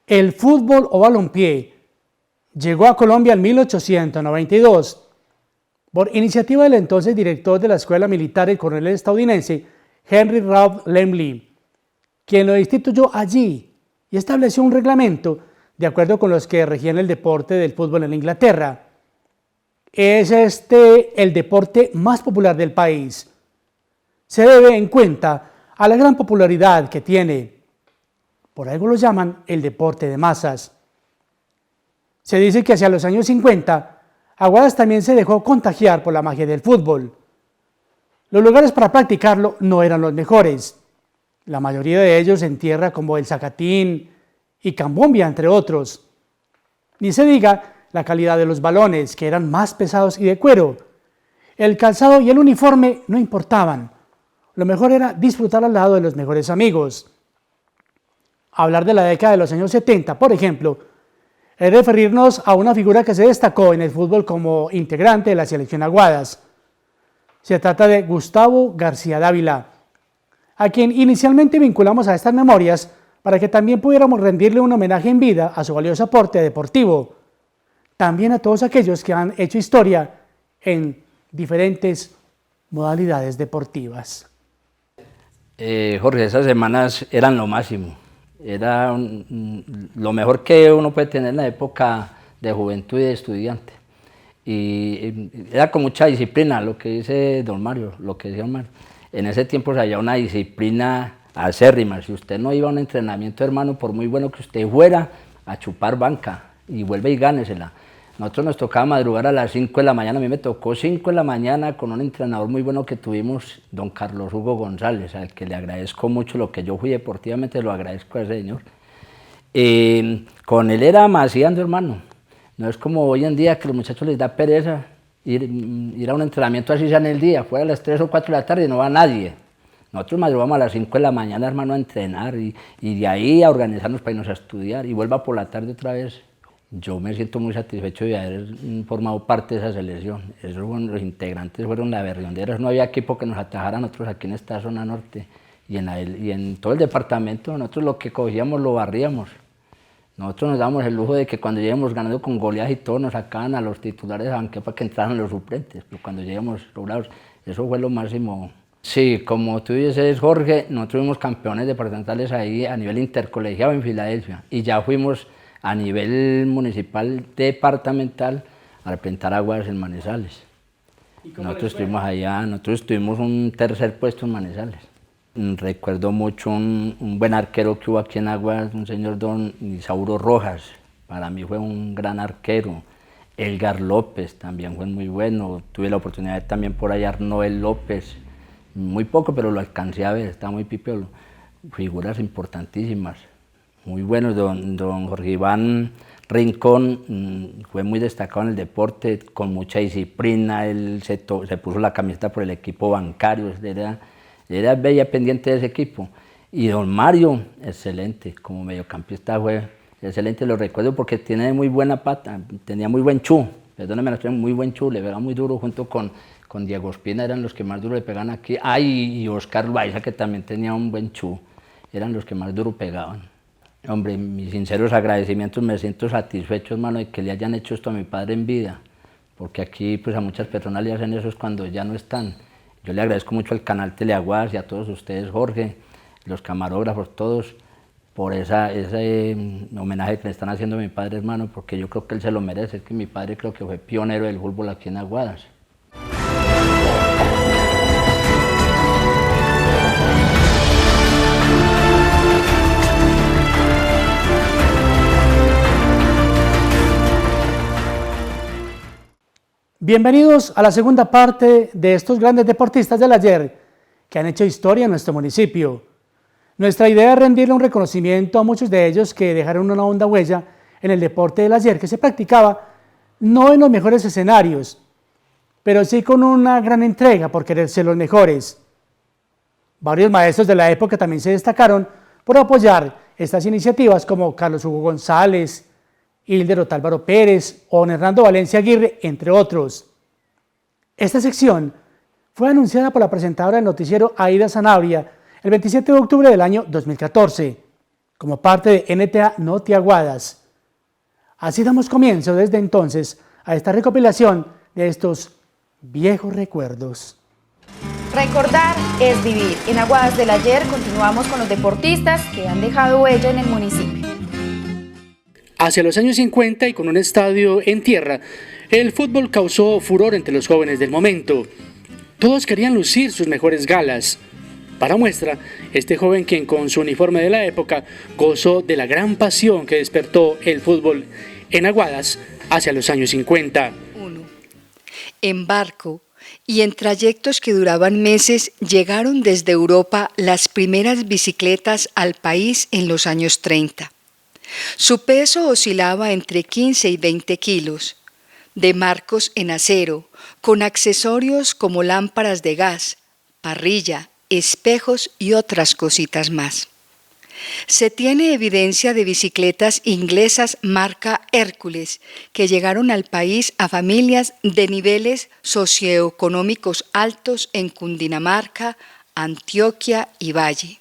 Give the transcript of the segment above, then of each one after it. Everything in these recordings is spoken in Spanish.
El fútbol o balompié llegó a Colombia en 1892 por iniciativa del entonces director de la Escuela Militar, el coronel estadounidense Henry Ralph Lemley, quien lo instituyó allí y estableció un reglamento de acuerdo con los que regían el deporte del fútbol en Inglaterra. Es el deporte más popular del país. Se debe en cuenta a la gran popularidad que tiene. Por algo lo llaman el deporte de masas. Se dice que hacia los años 50, Aguadas también se dejó contagiar por la magia del fútbol. Los lugares para practicarlo no eran los mejores. La mayoría de ellos en tierra como el Zacatín y Cambombia, entre otros. Ni se diga la calidad de los balones, que eran más pesados y de cuero. El calzado y el uniforme no importaban. Lo mejor era disfrutar al lado de los mejores amigos. Hablar de la década de los años 70, por ejemplo, es referirnos a una figura que se destacó en el fútbol como integrante de la selección Aguadas. Se trata de Gustavo García Dávila, a quien inicialmente vinculamos a estas memorias para que también pudiéramos rendirle un homenaje en vida a su valioso aporte deportivo. También a todos aquellos que han hecho historia en diferentes modalidades deportivas. Jorge, esas semanas eran lo máximo. Era lo mejor que uno puede tener en la época de juventud y de estudiante. Y era con mucha disciplina, lo que dice don Mario, lo que decía don Mario. En ese tiempo se había una disciplina acérrima. Si usted no iba a un entrenamiento, hermano, por muy bueno que usted fuera, a chupar banca y vuelve y gánesela. Nosotros nos tocaba madrugar a las 5 de la mañana, a mí me tocó 5 de la mañana con un entrenador muy bueno que tuvimos, don Carlos Hugo González, al que le agradezco mucho lo que yo fui deportivamente, lo agradezco a ese señor. Con él era maciando, hermano. No es como hoy en día que a los muchachos les da pereza ir a un entrenamiento así sea en el día, fuera a las 3 o 4 de la tarde y no va nadie. Nosotros madrugamos a las 5 de la mañana, hermano, a entrenar y de ahí a organizarnos para irnos a estudiar y vuelva por la tarde otra vez. Yo me siento muy satisfecho de haber formado parte de esa selección. Los integrantes fueron la berrionderas. No había equipo que nos atajara a nosotros aquí en esta zona norte y en todo el departamento. Nosotros lo que cogíamos lo barríamos. Nosotros nos dábamos el lujo de que cuando lleguemos ganando con goleadas y todo nos sacaban a los titulares a banqueta para que entraran los suplentes. Pero cuando lleguemos logrados, eso fue lo máximo. Sí, como tú dices, Jorge, nosotros fuimos campeones departamentales ahí a nivel intercolegiado en Filadelfia y ya fuimos a nivel municipal departamental a representar Aguadas en Manizales. Nosotros estuvimos allá, nosotros tuvimos un tercer puesto en Manizales. Recuerdo mucho un buen arquero que hubo aquí en Aguadas, un señor don Isauro Rojas, para mí fue un gran arquero. Elgar López también fue muy bueno, tuve la oportunidad también por allá Noel López, muy poco pero lo alcancé a ver, estaba muy pipiolo. Figuras importantísimas. Muy bueno, don Jorge Iván Rincón fue muy destacado en el deporte, con mucha disciplina, él se puso la camiseta por el equipo bancario, era bella pendiente de ese equipo. Y don Mario, excelente, como mediocampista fue excelente, lo recuerdo porque tiene muy buena pata, tenía muy buen chu, perdóneme, muy buen chu, le pegaba muy duro junto con Diego Espina, eran los que más duro le pegaban aquí, y Oscar Baiza que también tenía un buen chu, eran los que más duro pegaban. Hombre, mis sinceros agradecimientos, me siento satisfecho, hermano, de que le hayan hecho esto a mi padre en vida, porque aquí pues a muchas personas le hacen eso cuando ya no están. Yo le agradezco mucho al canal Teleaguadas y a todos ustedes, Jorge, los camarógrafos, todos, por ese homenaje que le están haciendo a mi padre, hermano, porque yo creo que él se lo merece, es que mi padre creo que fue pionero del fútbol aquí en Aguadas. Bienvenidos a la segunda parte de estos grandes deportistas del ayer que han hecho historia en nuestro municipio. Nuestra idea es rendirle un reconocimiento a muchos de ellos que dejaron una honda huella en el deporte del ayer que se practicaba no en los mejores escenarios, pero sí con una gran entrega por querer ser los mejores. Varios maestros de la época también se destacaron por apoyar estas iniciativas como Carlos Hugo González, Hilder Otálvaro Pérez o Hernando Valencia Aguirre, entre otros. Esta sección fue anunciada por la presentadora del noticiero Aida Sanabria el 27 de octubre del año 2014. como parte de NTA Noti Aguadas. Así damos comienzo desde entonces a esta recopilación de estos viejos recuerdos. Recordar es vivir. En Aguadas del Ayer continuamos con los deportistas que han dejado huella en el municipio. Hacia los años 50 y con un estadio en tierra, el fútbol causó furor entre los jóvenes del momento. Todos querían lucir sus mejores galas. Para muestra, este joven quien con su uniforme de la época gozó de la gran pasión que despertó el fútbol en Aguadas hacia los años 50. En barco y en trayectos que duraban meses llegaron desde Europa las primeras bicicletas al país en los años 30. Su peso oscilaba entre 15 y 20 kilos, de marcos en acero, con accesorios como lámparas de gas, parrilla, espejos y otras cositas más. Se tiene evidencia de bicicletas inglesas marca Hércules que llegaron al país a familias de niveles socioeconómicos altos en Cundinamarca, Antioquia y Valle.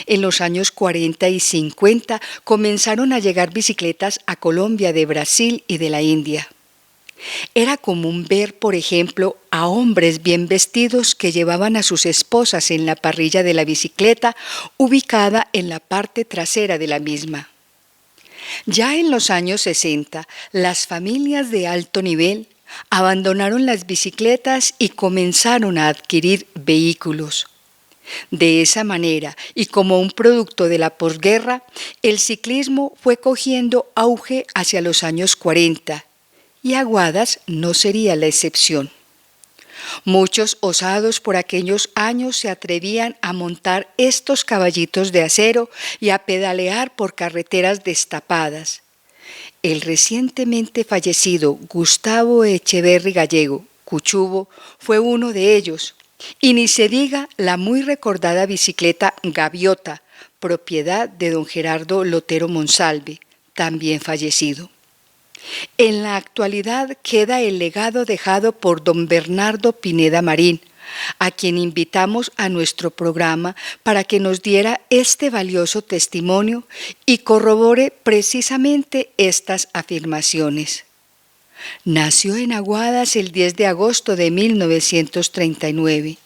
En los años 40 y 50 comenzaron a llegar bicicletas a Colombia de Brasil y de la India. Era común ver, por ejemplo, a hombres bien vestidos que llevaban a sus esposas en la parrilla de la bicicleta ubicada en la parte trasera de la misma. Ya en los años 60, las familias de alto nivel abandonaron las bicicletas y comenzaron a adquirir vehículos. De esa manera, y como un producto de la posguerra, el ciclismo fue cogiendo auge hacia los años 40. Y Aguadas no sería la excepción. Muchos osados por aquellos años se atrevían a montar estos caballitos de acero y a pedalear por carreteras destapadas. El recientemente fallecido Gustavo Echeverry Gallego, Cuchubo, fue uno de ellos, y ni se diga la muy recordada bicicleta Gaviota, propiedad de don Gerardo Lotero Monsalve, también fallecido. En la actualidad queda el legado dejado por don Bernardo Pineda Marín, a quien invitamos a nuestro programa para que nos diera este valioso testimonio y corrobore precisamente estas afirmaciones. Nació en Aguadas el 10 de agosto de 1939.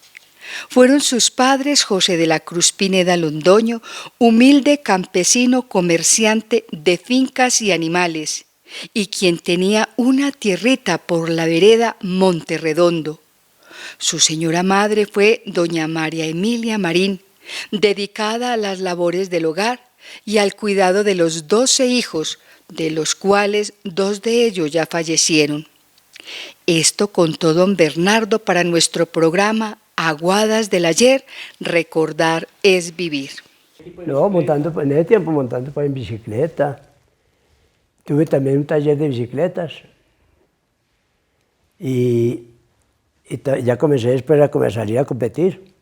Fueron sus padres José de la Cruz Pineda Londoño, humilde campesino comerciante de fincas y animales, y quien tenía una tierrita por la vereda Monterredondo. Su señora madre fue doña María Emilia Marín, dedicada a las labores del hogar y al cuidado de los 12 hijos, de los cuales 2 de ellos ya fallecieron. Esto contó don Bernardo para nuestro programa Aguadas del Ayer, recordar es vivir. No, montando, en ese tiempo montando en bicicleta. Tuve también un taller de bicicletas y ya comencé después a salir a competir.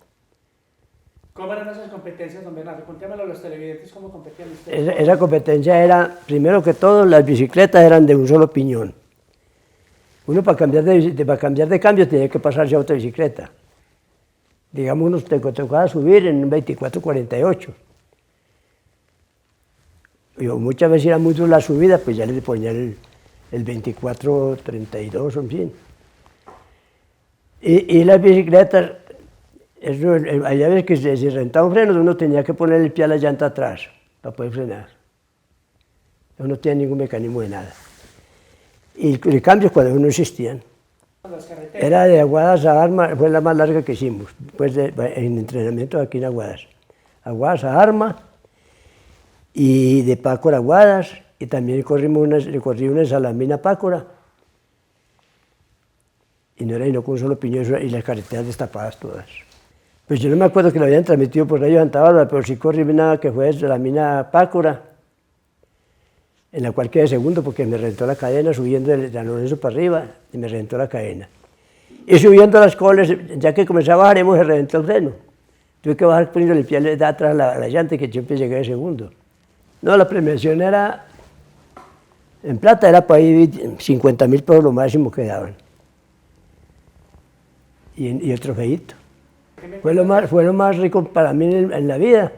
¿Cómo eran esas competencias, don Bernardo? Contémoslo a los televidentes, ¿cómo competían ustedes? Esa competencia era, primero que todo, las bicicletas eran de un solo piñón. Uno para cambiar de cambio tenía que pasarse a otra bicicleta. Digamos, uno te tocaba subir en un 24-48. Muchas veces era muy dura la subida, pues ya le ponía el 24-32, en fin. Y las bicicletas, había veces que si rentaba un freno, uno tenía que poner el pie a la llanta atrás para poder frenar. No tenía ningún mecanismo de nada. Y el cambio cuando no existían. Era de Aguadas a Arma, fue la más larga que hicimos, pues en entrenamiento aquí en Aguadas. Aguadas a Arma, y de Pácora a Aguadas, y también corrí una en Salamina Pácora, y no con un solo piñón, y las carreteras destapadas todas. Pues yo no me acuerdo que lo habían transmitido por Radio Santa Bárbara, pero sí corrí una que fue de Salamina Pácora, en la cual quedé segundo porque me reventó la cadena, subiendo de San Lorenzo para arriba, y me reventó la cadena. Y subiendo las coles, ya que comencé a bajar, se reventó el freno. Tuve que bajar poniendo el pie de atrás a la llanta, que siempre llegué de segundo. No, la premiación era, en plata era para ahí 50.000 pesos lo máximo que daban. Y el trofeito. Fue lo más rico para mí en la vida,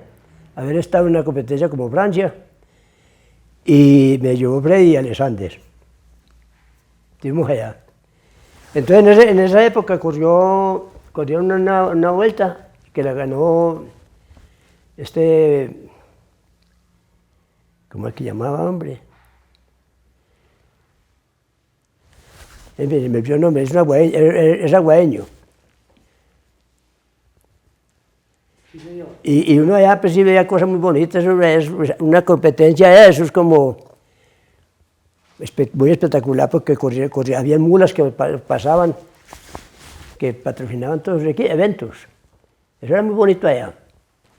haber estado en una competencia como Francia, y me llevó Freddy y Alexander. Estuvimos allá. Entonces en esa época corrieron una vuelta que la ganó ¿cómo es que llamaba, hombre? Me olvidó el nombre, es aguadeño. Y uno allá pues sí veía cosas muy bonitas, es una competencia de eso, es como muy espectacular porque había mulas que pasaban, que patrocinaban todos los eventos. Eso era muy bonito allá.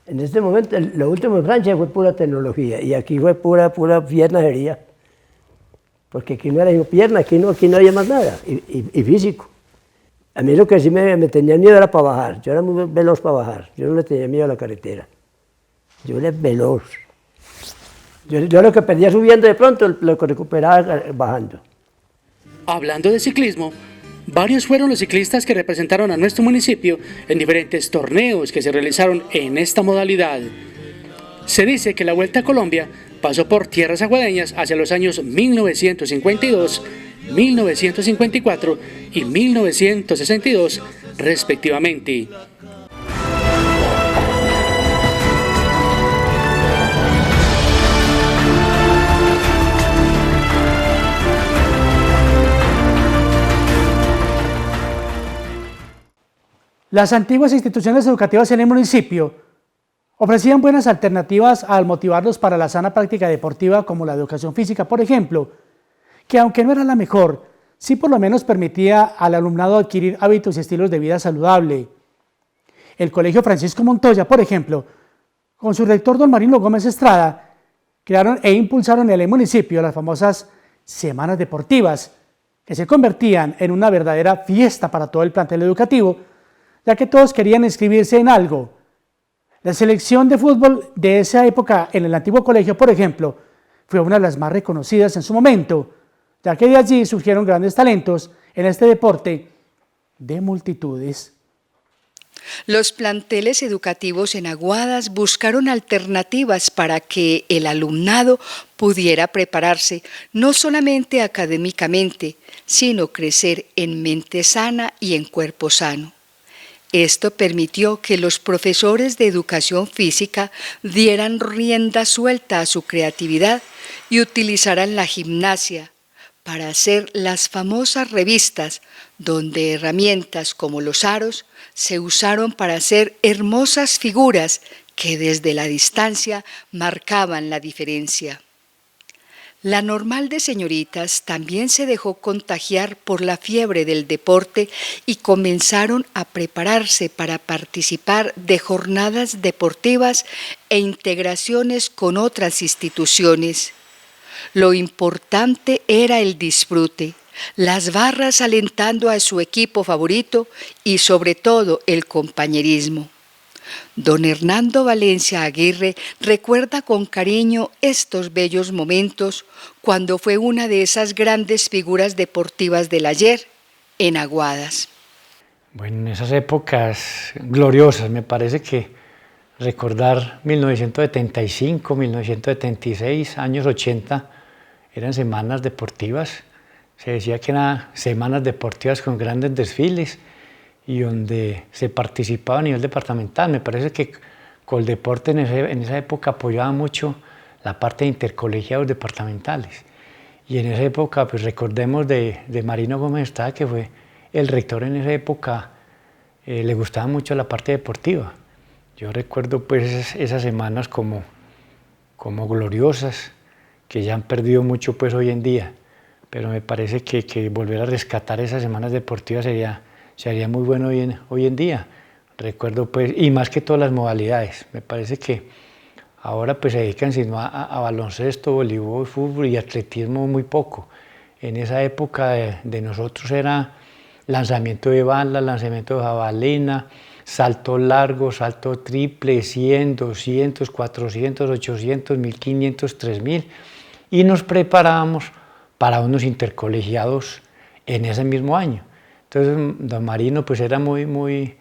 En este momento, lo último en Francia fue pura tecnología y aquí fue pura piernajería. Porque aquí no era pierna, aquí no había más nada, y físico. A mí lo que sí me tenía miedo era para bajar, yo era muy veloz para bajar, yo no le tenía miedo a la carretera, yo era veloz. Yo lo que perdía subiendo de pronto, lo que recuperaba bajando. Hablando de ciclismo, varios fueron los ciclistas que representaron a nuestro municipio en diferentes torneos que se realizaron en esta modalidad. Se dice que la Vuelta a Colombia pasó por tierras aguadeñas hacia los años 1952, 1954 y 1962, respectivamente. Las antiguas instituciones educativas en el municipio ofrecían buenas alternativas al motivarlos para la sana práctica deportiva, como la educación física, por ejemplo, que aunque no era la mejor, sí por lo menos permitía al alumnado adquirir hábitos y estilos de vida saludable. El Colegio Francisco Montoya, por ejemplo, con su rector don Marino Gómez Estrada, crearon e impulsaron en el municipio las famosas semanas deportivas, que se convertían en una verdadera fiesta para todo el plantel educativo, ya que todos querían inscribirse en algo. La selección de fútbol de esa época en el antiguo colegio, por ejemplo, fue una de las más reconocidas en su momento, ya que de allí surgieron grandes talentos en este deporte de multitudes. Los planteles educativos en Aguadas buscaron alternativas para que el alumnado pudiera prepararse no solamente académicamente, sino crecer en mente sana y en cuerpo sano. Esto permitió que los profesores de educación física dieran rienda suelta a su creatividad y utilizaran la gimnasia para hacer las famosas revistas, donde herramientas como los aros se usaron para hacer hermosas figuras que desde la distancia marcaban la diferencia. La Normal de Señoritas también se dejó contagiar por la fiebre del deporte y comenzaron a prepararse para participar de jornadas deportivas e integraciones con otras instituciones. Lo importante era el disfrute, las barras alentando a su equipo favorito y sobre todo el compañerismo. Don Hernando Valencia Aguirre recuerda con cariño estos bellos momentos cuando fue una de esas grandes figuras deportivas del ayer en Aguadas. Bueno, en esas épocas gloriosas, me parece que recordar 1975, 1976, años 80, eran semanas deportivas. Se decía que eran semanas deportivas con grandes desfiles y donde se participaba a nivel departamental. Me parece que Coldeporte en esa época apoyaba mucho la parte de intercolegiados departamentales. Y en esa época, pues recordemos de Marino Gómez Estrada, que fue el rector en esa época, le gustaba mucho la parte deportiva. Yo recuerdo pues esas semanas como gloriosas, que ya han perdido mucho pues hoy en día, pero me parece que volver a rescatar esas semanas deportivas sería muy bueno hoy en día. Recuerdo pues, y más que todas las modalidades, me parece que ahora pues se dedican sino a baloncesto, voleibol, fútbol y atletismo muy poco. En esa época de nosotros era lanzamiento de bala, lanzamiento de jabalina, salto largo, salto triple, 100, 200, 400, 800, 1500, 3000 y nos preparábamos para unos intercolegiados en ese mismo año. Entonces don Marino pues era muy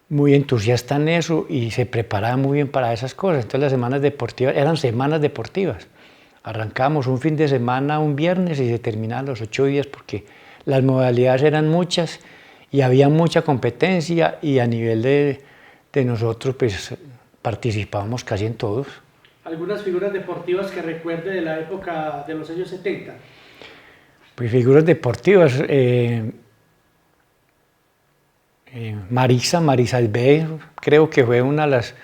muy entusiasta en eso y se preparaba muy bien para esas cosas. Entonces las semanas deportivas eran semanas deportivas. Arrancábamos un fin de semana, un viernes, y se terminaban los 8 días porque las modalidades eran muchas y había mucha competencia, y a nivel de nosotros pues participábamos casi en todos. ¿Algunas figuras deportivas que recuerde de la época de los años 70? Pues figuras deportivas, Marisa Isbé, creo que fue una de las,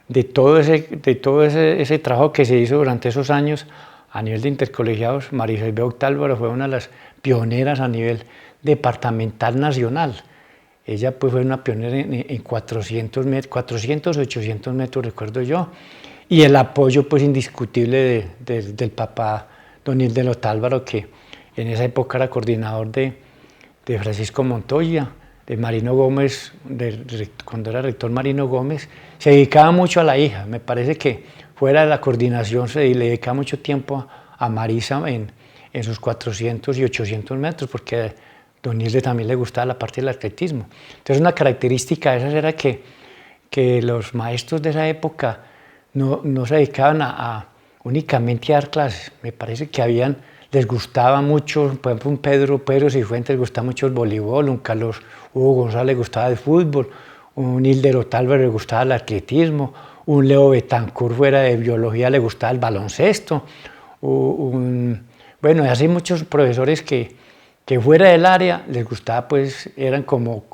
de todo ese trabajo que se hizo durante esos años a nivel de intercolegiados. Marisa Isbé Octálvaro fue una de las pioneras a nivel departamental nacional. Ella pues fue una pionera en 400, 800 metros, recuerdo yo, y el apoyo pues indiscutible del papá don Hilder Otálvaro, que en esa época era coordinador de Francisco Montoya, de Marino Gómez, cuando era rector Marino Gómez. Se dedicaba mucho a la hija. Me parece que fuera de la coordinación le dedicaba mucho tiempo a Marisa en sus 400 y 800 metros, porque a don Hilder también le gustaba la parte del atletismo. Entonces una característica de esas era que los maestros de esa época no se dedicaban únicamente a dar clases. Me parece que les gustaba mucho, por ejemplo, un Pedro Cifuentes les gustaba mucho el voleibol, un Carlos Hugo González le gustaba el fútbol, un Hilder Otálvaro le gustaba el atletismo, un Leo Betancourt fuera de biología le gustaba el baloncesto, bueno, y así muchos profesores que fuera del área les gustaba, pues eran como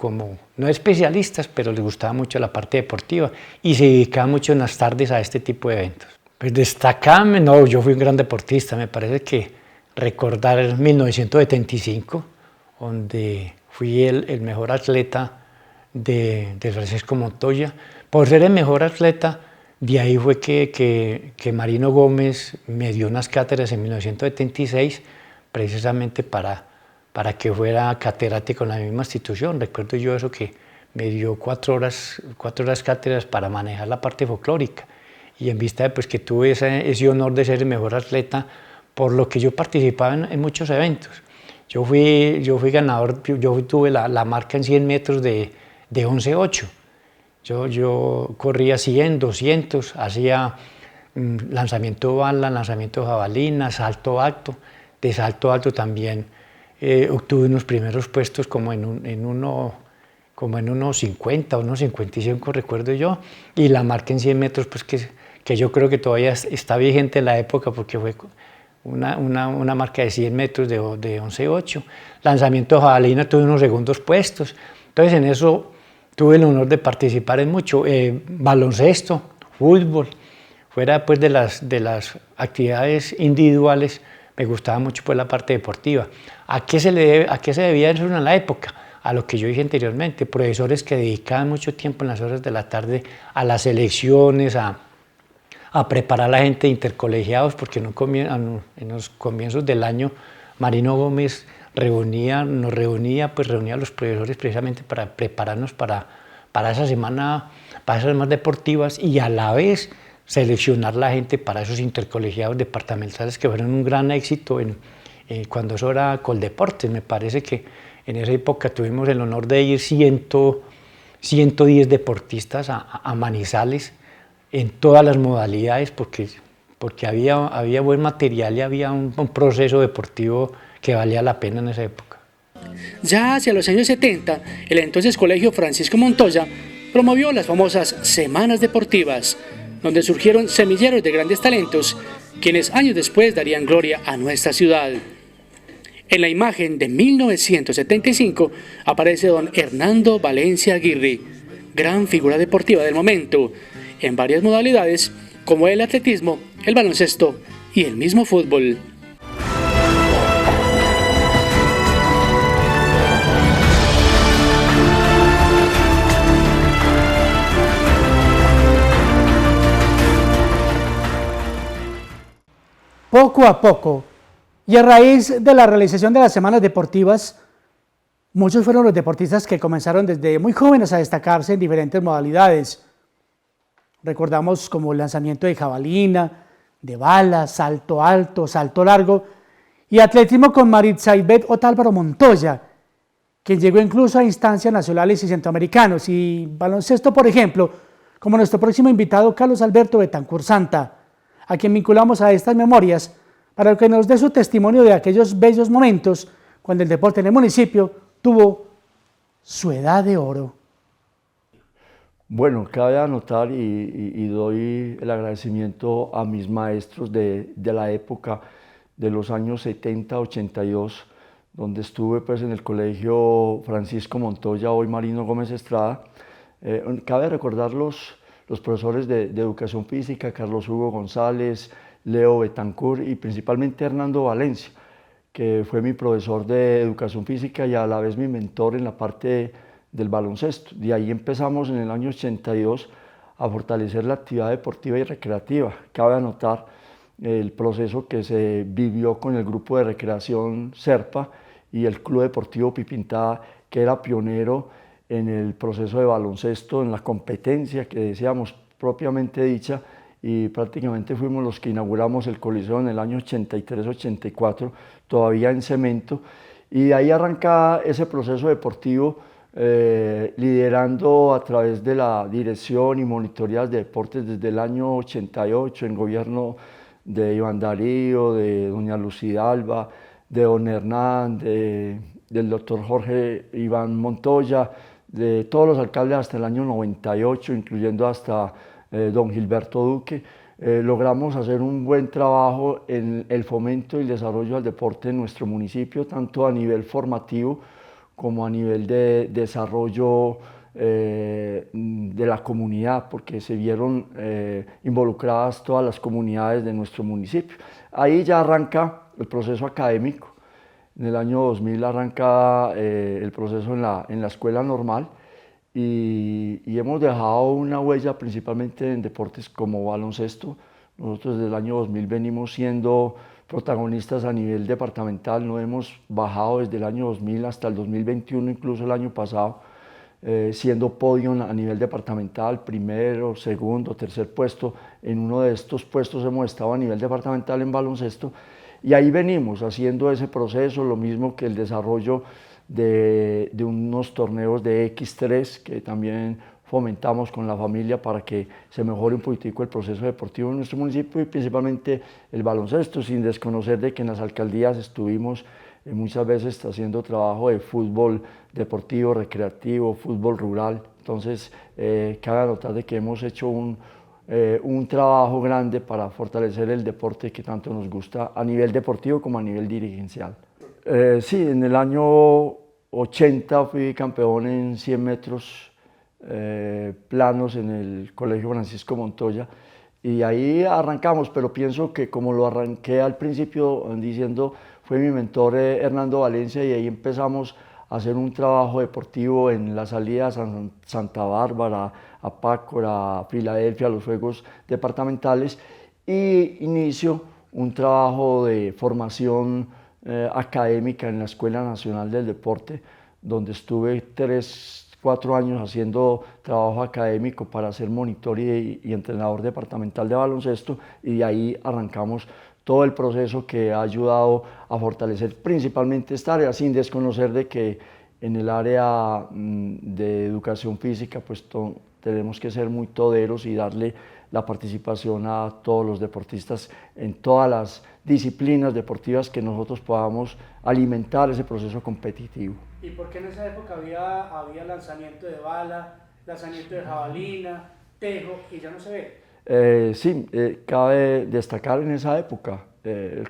no especialistas, pero les gustaba mucho la parte deportiva y se dedicaban mucho en las tardes a este tipo de eventos. Pues destacarme, no, yo fui un gran deportista. Me parece que recordar 1975, donde fui el mejor atleta de Francisco Montoya. Por ser el mejor atleta, de ahí fue que Marino Gómez me dio unas cátedras en 1976, precisamente para que fuera catedrático en la misma institución. Recuerdo yo eso, que me dio 4 horas cátedras para manejar la parte folclórica, y en vista de pues, que tuve ese honor de ser el mejor atleta, por lo que yo participaba en muchos eventos. Yo fui ganador, yo tuve la marca en 100 metros de 11.8. Yo corría 100, 200, hacía lanzamiento de bala, lanzamiento de jabalina, salto alto. De salto alto también obtuve unos primeros puestos como en unos 50, unos 55, recuerdo yo, y la marca en 100 metros, pues que yo creo que todavía está vigente en la época, porque fue una marca de 100 metros de 11.8. Lanzamiento de jabalina tuve unos segundos puestos. Entonces en eso tuve el honor de participar en mucho. Baloncesto, fútbol, fuera pues de las actividades individuales, me gustaba mucho pues la parte deportiva. ¿A qué se debía eso en la época? A lo que yo dije anteriormente, profesores que dedicaban mucho tiempo en las horas de la tarde a las elecciones, a preparar a la gente de intercolegiados, porque en los comienzos del año Marino Gómez reunía a los profesores precisamente para prepararnos para esa semana, para esas semanas deportivas, y a la vez seleccionar la gente para esos intercolegiados departamentales que fueron un gran éxito cuando eso era Coldeportes. Me parece que en esa época tuvimos el honor de ir 110 deportistas a Manizales en todas las modalidades, porque había buen material y había un proceso deportivo que valía la pena en esa época. Ya hacia los años 70, el entonces Colegio Francisco Montoya promovió las famosas Semanas Deportivas, donde surgieron semilleros de grandes talentos, quienes años después darían gloria a nuestra ciudad. En la imagen de 1975 aparece don Hernando Valencia Aguirre, gran figura deportiva del momento, en varias modalidades como el atletismo, el baloncesto y el mismo fútbol. Poco a poco, y a raíz de la realización de las semanas deportivas, muchos fueron los deportistas que comenzaron desde muy jóvenes a destacarse en diferentes modalidades. Recordamos como el lanzamiento de jabalina, de bala, salto alto, salto largo, y atletismo con Maritza Isbé Otálvaro Montoya, quien llegó incluso a instancias nacionales y centroamericanos, y baloncesto, por ejemplo, como nuestro próximo invitado Carlos Alberto Betancur Santa, a quien vinculamos a estas memorias para que nos dé su testimonio de aquellos bellos momentos cuando el deporte en el municipio tuvo su edad de oro. Bueno, cabe anotar y doy el agradecimiento a mis maestros de la época de los años 70, 82, donde estuve pues en el colegio Francisco Montoya, hoy Marino Gómez Estrada. Cabe recordar los profesores de educación física, Carlos Hugo González, Leo Betancur y principalmente Hernando Valencia, que fue mi profesor de educación física y a la vez mi mentor en la parte del baloncesto. De ahí empezamos en el año 82 a fortalecer la actividad deportiva y recreativa. Cabe anotar el proceso que se vivió con el grupo de recreación Serpa y el Club Deportivo Pipintada, que era pionero en el proceso de baloncesto, en la competencia que decíamos propiamente dicha, y prácticamente fuimos los que inauguramos el Coliseo en el año 83-84, todavía en cemento, y de ahí arranca ese proceso deportivo, liderando a través de la dirección y monitorías de deportes desde el año 88, en gobierno de Iván Darío, de doña Lucía Alba, de don Hernán, del doctor Jorge Iván Montoya, de todos los alcaldes hasta el año 98, incluyendo hasta don Gilberto Duque. Logramos hacer un buen trabajo en el fomento y el desarrollo del deporte en nuestro municipio, tanto a nivel formativo como a nivel de desarrollo de la comunidad, porque se vieron involucradas todas las comunidades de nuestro municipio. Ahí ya arranca el proceso académico. En el año 2000 arranca el proceso en la escuela normal y hemos dejado una huella principalmente en deportes como baloncesto. Nosotros desde el año 2000 venimos siendo protagonistas a nivel departamental, no hemos bajado desde el año 2000 hasta el 2021, incluso el año pasado, siendo podio a nivel departamental, primero, segundo, tercer puesto. En uno de estos puestos hemos estado a nivel departamental en baloncesto y ahí venimos haciendo ese proceso, lo mismo que el desarrollo de unos torneos de X3 que también fomentamos con la familia para que se mejore un poquitico el proceso deportivo en nuestro municipio y principalmente el baloncesto, sin desconocer de que en las alcaldías estuvimos muchas veces haciendo trabajo de fútbol deportivo, recreativo, fútbol rural. Entonces, cabe anotar de que hemos hecho un trabajo grande para fortalecer el deporte que tanto nos gusta a nivel deportivo como a nivel dirigencial. Sí, en el año 80 fui campeón en 100 metros planos en el Colegio Francisco Montoya y ahí arrancamos, pero pienso que como lo arranqué al principio diciendo, fue mi mentor Hernando Valencia y ahí empezamos a hacer un trabajo deportivo en la salida a Santa Bárbara, a Pácora, a Filadelfia, a los Juegos Departamentales y inicio un trabajo de formación académica en la Escuela Nacional del Deporte, donde estuve 3-4 años haciendo trabajo académico para ser monitor y entrenador departamental de baloncesto y de ahí arrancamos todo el proceso que ha ayudado a fortalecer principalmente esta área, sin desconocer de que en el área de educación física pues tenemos que ser muy toderos y darle la participación a todos los deportistas en todas las disciplinas deportivas que nosotros podamos alimentar ese proceso competitivo. ¿Y por qué en esa época había lanzamiento de bala, lanzamiento de jabalina, tejo y ya no se ve? Sí, cabe destacar en esa época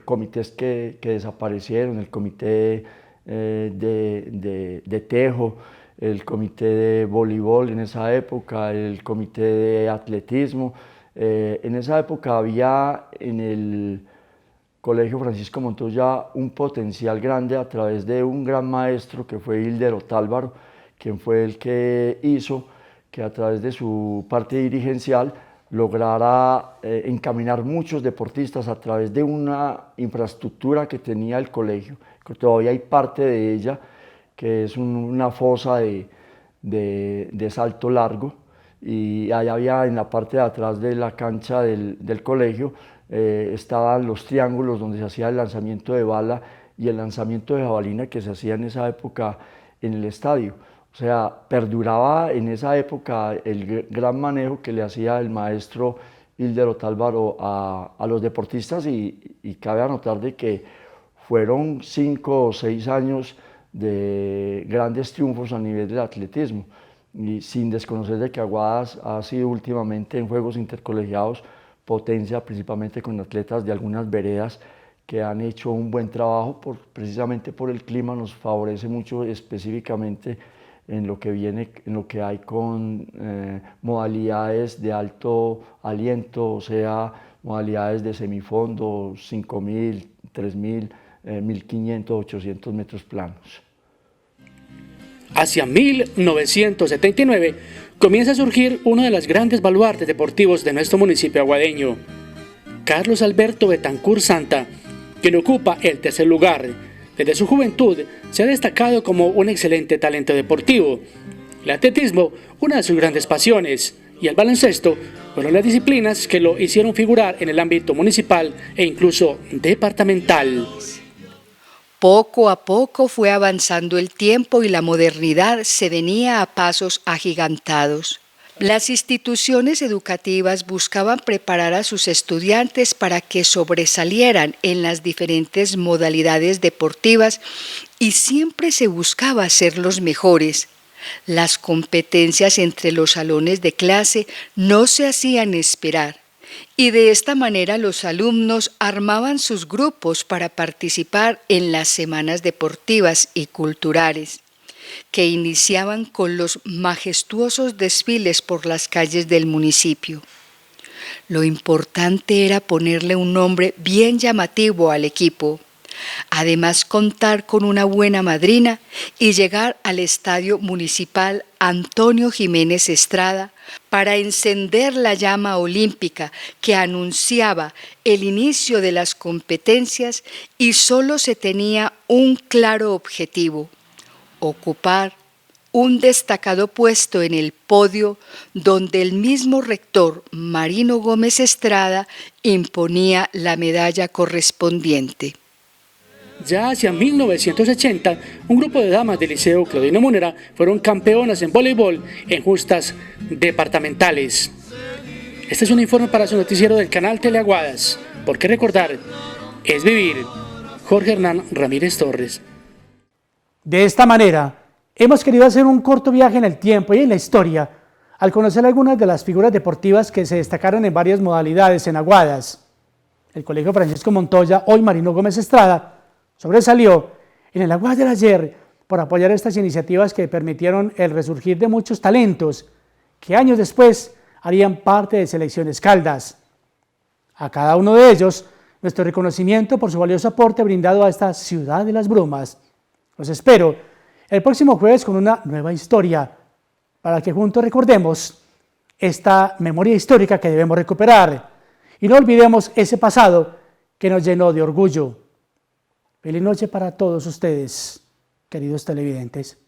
comités que desaparecieron, el comité de tejo, el comité de voleibol en esa época, el comité de atletismo. En esa época había en el Colegio Francisco Montoya un potencial grande a través de un gran maestro que fue Hilder Otálvaro, quien fue el que hizo que a través de su parte dirigencial lograra encaminar muchos deportistas a través de una infraestructura que tenía el colegio, que todavía hay parte de ella, que es una fosa de salto largo, y allá había en la parte de atrás de la cancha del colegio estaban los triángulos donde se hacía el lanzamiento de bala y el lanzamiento de jabalina que se hacía en esa época en el estadio. O sea, perduraba en esa época el gran manejo que le hacía el maestro Hilder Otálvaro a los deportistas y cabe anotar de que fueron 5 o 6 años de grandes triunfos a nivel del atletismo y sin desconocer de que Aguadas ha sido últimamente en Juegos Intercolegiados potencia, principalmente con atletas de algunas veredas que han hecho un buen trabajo, precisamente por el clima nos favorece mucho específicamente en lo que viene, en lo que hay con modalidades de alto aliento, o sea, modalidades de semifondo, 5.000, 3.000, 1.500, 800 metros planos. Hacia 1979 comienza a surgir uno de los grandes baluartes deportivos de nuestro municipio aguadeño, Carlos Alberto Betancur Santa, quien ocupa el tercer lugar. Desde su juventud se ha destacado como un excelente talento deportivo. El atletismo, una de sus grandes pasiones, y el baloncesto fueron las disciplinas que lo hicieron figurar en el ámbito municipal e incluso departamental. Poco a poco fue avanzando el tiempo y la modernidad se venía a pasos agigantados. Las instituciones educativas buscaban preparar a sus estudiantes para que sobresalieran en las diferentes modalidades deportivas y siempre se buscaba ser los mejores. Las competencias entre los salones de clase no se hacían esperar y de esta manera los alumnos armaban sus grupos para participar en las semanas deportivas y culturales, que iniciaban con los majestuosos desfiles por las calles del municipio. Lo importante era ponerle un nombre bien llamativo al equipo, además contar con una buena madrina y llegar al Estadio Municipal Antonio Jiménez Estrada para encender la llama olímpica que anunciaba el inicio de las competencias y solo se tenía un claro objetivo: ocupar un destacado puesto en el podio donde el mismo rector Marino Gómez Estrada imponía la medalla correspondiente. Ya hacia 1980, un grupo de damas del Liceo Claudino Múnera fueron campeonas en voleibol en justas departamentales. Este es un informe para su noticiero del canal Teleaguadas, porque recordar es vivir. Jorge Hernán Ramírez Torres. De esta manera, hemos querido hacer un corto viaje en el tiempo y en la historia al conocer algunas de las figuras deportivas que se destacaron en varias modalidades en Aguadas. El Colegio Francisco Montoya, hoy Marino Gómez Estrada, sobresalió en el Aguadas del ayer por apoyar estas iniciativas que permitieron el resurgir de muchos talentos que años después harían parte de Selecciones Caldas. A cada uno de ellos, nuestro reconocimiento por su valioso aporte brindado a esta ciudad de las brumas. Los espero el próximo jueves con una nueva historia, para que juntos recordemos esta memoria histórica que debemos recuperar y no olvidemos ese pasado que nos llenó de orgullo. Feliz noche para todos ustedes, queridos televidentes.